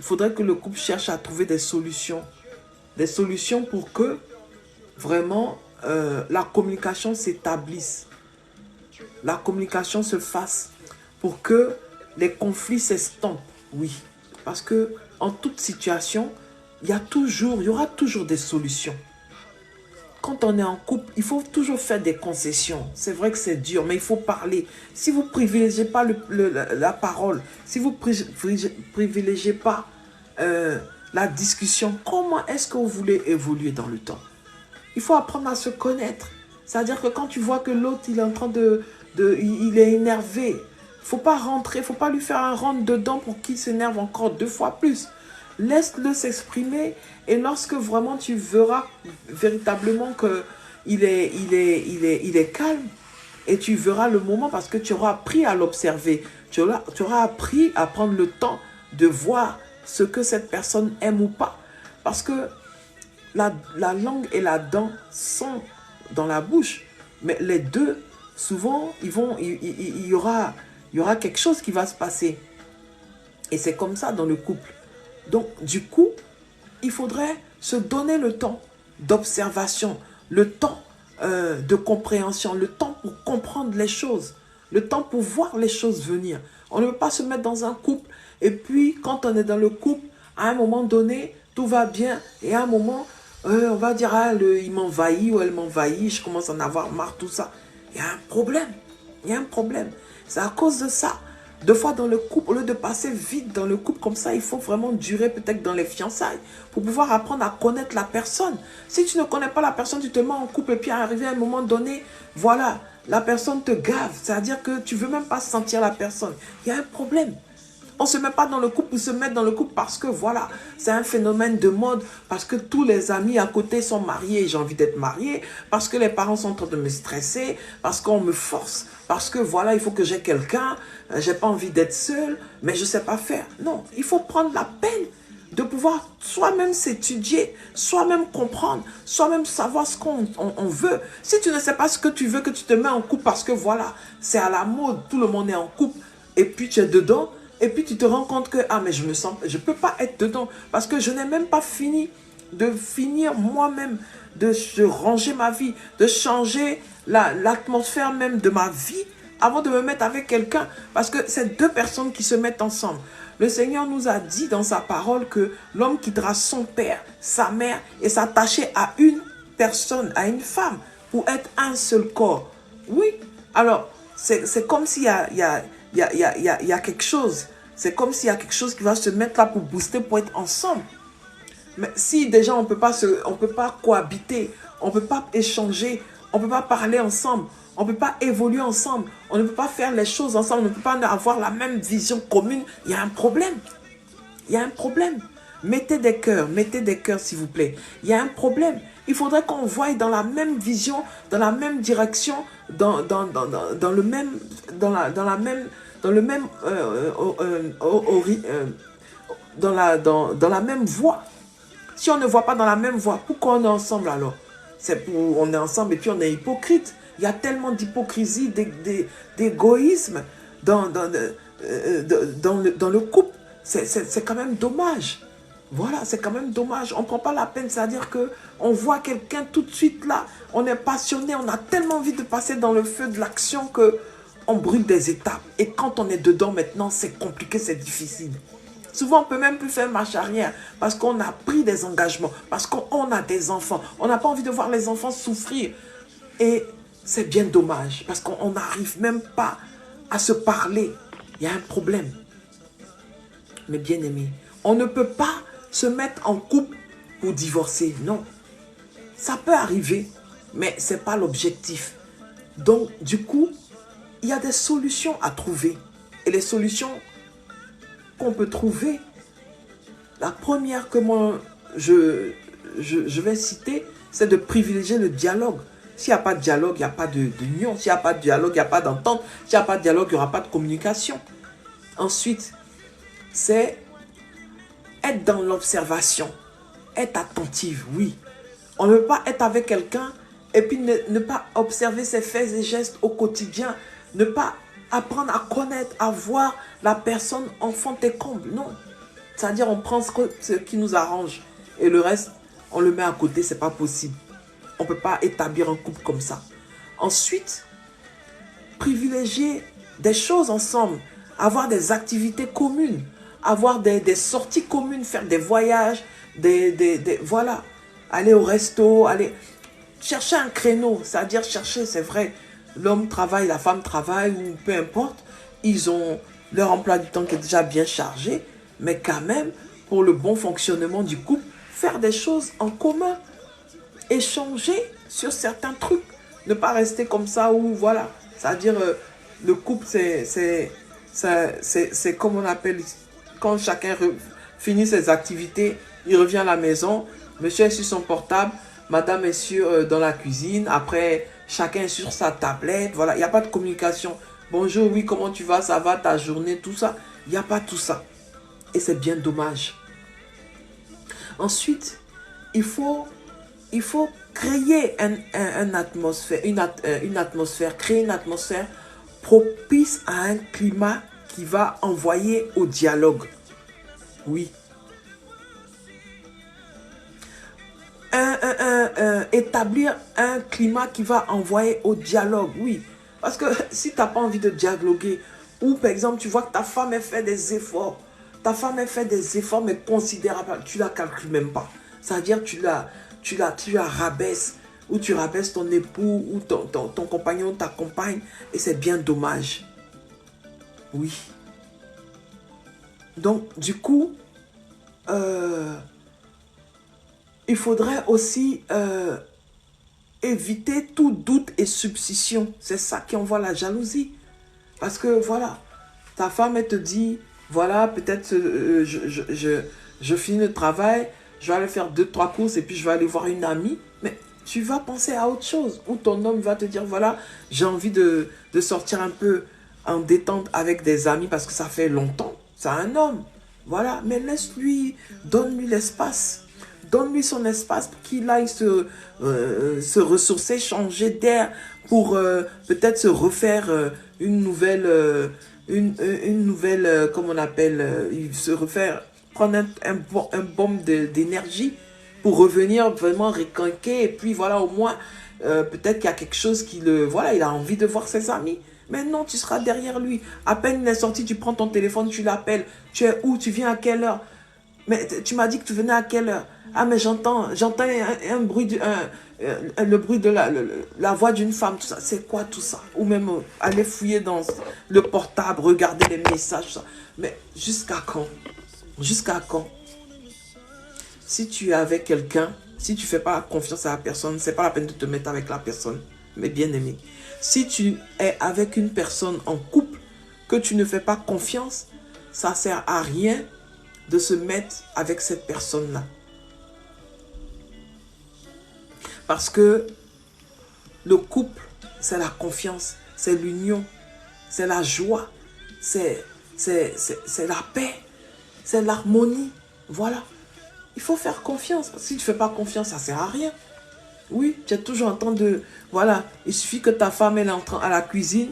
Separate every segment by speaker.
Speaker 1: faudrait que le couple cherche à trouver des solutions. Des solutions pour que vraiment la communication s'établisse. La communication se fasse pour que les conflits s'estompent. Oui, parce que en toute situation, il y aura toujours des solutions. Quand on est en couple, il faut toujours faire des concessions. C'est vrai que c'est dur, mais il faut parler. Si vous ne privilégiez pas la parole, si vous ne privilégiez pas la discussion, comment est-ce que vous voulez évoluer dans le temps? Il faut apprendre à se connaître. C'est-à-dire que quand tu vois que l'autre, il est en train il est énervé, il ne faut pas rentrer, il ne faut pas lui faire un rentre dedans pour qu'il s'énerve encore 2 fois plus. Laisse-le s'exprimer et lorsque vraiment tu verras véritablement qu'il est calme et tu verras le moment parce que tu auras appris à l'observer. Tu auras appris à prendre le temps de voir ce que cette personne aime ou pas. Parce que la langue et la dent sont dans la bouche. Mais les deux, souvent, il y aura quelque chose qui va se passer. Et c'est comme ça dans le couple. Donc, du coup, il faudrait se donner le temps d'observation, le temps de compréhension, le temps pour comprendre les choses, le temps pour voir les choses venir. On ne peut pas se mettre dans un couple et puis, quand on est dans le couple, à un moment donné, tout va bien et à un moment, on va dire, ah, il m'envahit ou elle m'envahit, je commence à en avoir marre, tout ça. Il y a un problème. Il y a un problème. C'est à cause de ça. 2 fois dans le couple, au lieu de passer vite dans le couple comme ça, il faut vraiment durer peut-être dans les fiançailles pour pouvoir apprendre à connaître la personne. Si tu ne connais pas la personne, tu te mets en couple et puis arrivé à un moment donné, voilà, la personne te gave. C'est-à-dire que tu ne veux même pas sentir la personne. Il y a un problème. On ne se met pas dans le couple pour se mettre dans le couple parce que voilà, c'est un phénomène de mode, parce que tous les amis à côté sont mariés et j'ai envie d'être marié, parce que les parents sont en train de me stresser, parce qu'on me force, parce que voilà, il faut que j'ai quelqu'un, j'ai pas envie d'être seul, mais je ne sais pas faire. Non, il faut prendre la peine de pouvoir soi-même s'étudier, soi-même comprendre, soi-même savoir ce qu'on veut. Si tu ne sais pas ce que tu veux, que tu te mets en couple parce que voilà, c'est à la mode, tout le monde est en couple, et puis tu es dedans, et puis tu te rends compte que, ah mais je ne peux pas être dedans, parce que je n'ai même pas fini de finir moi-même, de ranger ma vie, de changer l'atmosphère même de ma vie, avant de me mettre avec quelqu'un, parce que c'est 2 personnes qui se mettent ensemble. Le Seigneur nous a dit dans sa parole que l'homme quittera son père, sa mère et s'attacher à une personne, à une femme, pour être un seul corps. Oui, alors c'est comme s'il y a quelque chose. C'est comme s'il y a quelque chose qui va se mettre là pour booster, pour être ensemble. Mais si déjà on ne peut pas cohabiter, on ne peut pas échanger, on ne peut pas parler ensemble, on ne peut pas évoluer ensemble, on ne peut pas faire les choses ensemble, on ne peut pas avoir la même vision commune, il y a un problème. Il y a un problème. Mettez des cœurs s'il vous plaît. Il y a un problème. Il faudrait qu'on voie dans la même vision, dans la même direction, dans le même voie. Si on ne voit pas dans la même voie, pourquoi on est ensemble alors? On est ensemble et puis on est hypocrite. Il y a tellement d'hypocrisie, d'égoïsme dans le couple. C'est quand même dommage. Voilà, c'est quand même dommage. On ne prend pas la peine, c'est-à-dire qu'on voit quelqu'un tout de suite là, on est passionné, on a tellement envie de passer dans le feu de l'action qu'on brûle des étapes. Et quand on est dedans maintenant, c'est compliqué, c'est difficile. Souvent, on ne peut même plus faire marche arrière parce qu'on a pris des engagements, parce qu'on a des enfants. On n'a pas envie de voir les enfants souffrir. Et c'est bien dommage parce qu'on n'arrive même pas à se parler. Il y a un problème. Mais bien aimé, on ne peut pas se mettre en couple pour divorcer. Non. Ça peut arriver, mais ce n'est pas l'objectif. Donc, du coup, il y a des solutions à trouver. Et les solutions qu'on peut trouver, la première que moi je vais citer, c'est de privilégier le dialogue. S'il n'y a pas de dialogue, il n'y a pas d'union. S'il n'y a pas de dialogue, il n'y a pas d'entente. S'il n'y a pas de dialogue, il n'y aura pas de communication. Ensuite, c'est être dans l'observation. Être attentive, oui. On ne peut pas être avec quelqu'un et puis ne pas observer ses faits et gestes au quotidien. Ne pas apprendre à connaître, à voir la personne en fond et comble. Non. C'est-à-dire, on prend ce qui nous arrange et le reste, on le met à côté, c'est pas possible. On ne peut pas établir un couple comme ça. Ensuite, privilégier des choses ensemble, avoir des activités communes, avoir des sorties communes, faire des voyages, voilà, aller au resto, aller chercher un créneau, c'est-à-dire chercher, c'est vrai, l'homme travaille, la femme travaille, ou peu importe, ils ont leur emploi du temps qui est déjà bien chargé, mais quand même, pour le bon fonctionnement du couple, faire des choses en commun, échanger sur certains trucs, ne pas rester comme ça, ou voilà, c'est-à-dire, le couple, c'est comme on appelle, quand chacun finit ses activités, il revient à la maison, monsieur est sur son portable, madame est sur, dans la cuisine, après chacun est sur sa tablette, voilà, il n'y a pas de communication. Bonjour, oui, comment tu vas, ça va, ta journée, tout ça, il n'y a pas tout ça. Et c'est bien dommage. Ensuite, il faut créer une atmosphère, créer une atmosphère propice à un climat qui va envoyer au dialogue. Oui. Établir un climat qui va envoyer au dialogue, oui. Parce que si tu n'as pas envie de dialoguer, ou par exemple, tu vois que ta femme elle fait des efforts, mais considérables, tu ne la calcules même pas. C'est-à-dire tu la rabaisses, ou tu rabaisses ton époux, ou ton compagnon, ta compagne, et c'est bien dommage. Oui. Donc, du coup, il faudrait aussi éviter tout doute et suspicion. C'est ça qui envoie la jalousie. Parce que, voilà, ta femme, elle te dit, voilà, peut-être je finis le travail, je vais aller faire 2-3 courses et puis je vais aller voir une amie. Mais tu vas penser à autre chose. Ou ton homme va te dire, voilà, j'ai envie de sortir un peu en détente avec des amis parce que ça fait longtemps. C'est un homme. Voilà, mais laisse-lui, donne-lui l'espace. Donne-lui son espace pour qu'il aille se ressourcer, changer d'air pour peut-être se refaire une nouvelle, comment on appelle, se refaire, prendre un baume d'énergie pour revenir vraiment requinquer. Et puis voilà, au moins, peut-être qu'il y a quelque chose qui voilà, il a envie de voir ses amis. Mais non, tu seras derrière lui. À peine il est sorti, tu prends ton téléphone, tu l'appelles. Tu es où? Tu viens à quelle heure? Mais tu m'as dit que tu venais à quelle heure? Ah, mais j'entends un bruit, le bruit de la voix d'une femme. Tout ça. C'est quoi tout ça? Ou même aller fouiller dans le portable, regarder les messages. Tout ça. Mais jusqu'à quand? Jusqu'à quand? Si tu es avec quelqu'un, si tu ne fais pas confiance à la personne, ce n'est pas la peine de te mettre avec la personne. Mais bien aimé. Si tu es avec une personne en couple, que tu ne fais pas confiance, ça ne sert à rien de se mettre avec cette personne-là. Parce que le couple, c'est la confiance, c'est l'union, c'est la joie, c'est la paix, c'est l'harmonie. Voilà. Il faut faire confiance. Parce que si tu ne fais pas confiance, ça ne sert à rien. Oui, tu es toujours en train de... Voilà, il suffit que ta femme elle entre à la cuisine,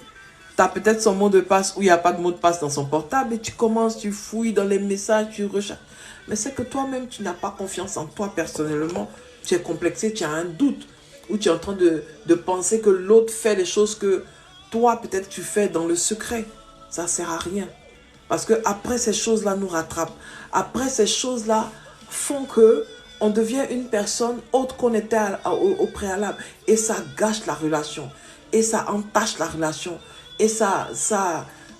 Speaker 1: tu as peut-être son mot de passe ou il n'y a pas de mot de passe dans son portable et tu commences, tu fouilles dans les messages, tu recherches. Mais c'est que toi-même, tu n'as pas confiance en toi personnellement. Tu es complexé, tu as un doute. Ou tu es en train de penser que l'autre fait les choses que toi, peut-être, tu fais dans le secret. Ça ne sert à rien. Parce que après ces choses-là nous rattrapent. Après ces choses-là font que on devient une personne autre qu'on était au préalable. Et ça gâche la relation. Et ça entache la relation. Et ça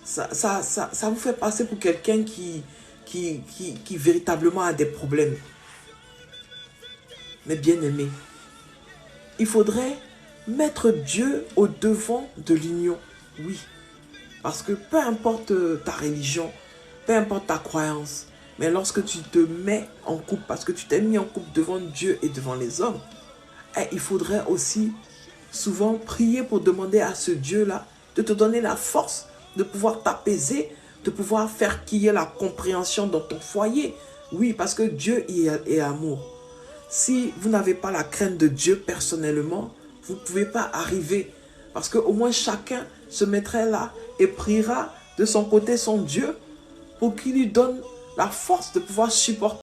Speaker 1: vous fait passer pour quelqu'un qui véritablement a des problèmes. Mais bien aimé, il faudrait mettre Dieu au devant de l'union. Oui. Parce que peu importe ta religion, peu importe ta croyance, mais lorsque tu te mets en couple, parce que tu t'es mis en couple devant Dieu et devant les hommes, il faudrait aussi souvent prier pour demander à ce Dieu-là de te donner la force de pouvoir t'apaiser, de pouvoir faire qu'il y ait la compréhension dans ton foyer. Oui, parce que Dieu est amour. Si vous n'avez pas la crainte de Dieu personnellement, vous ne pouvez pas arriver. Parce qu'au moins chacun se mettrait là et priera de son côté son Dieu pour qu'il lui donne la force de pouvoir supporter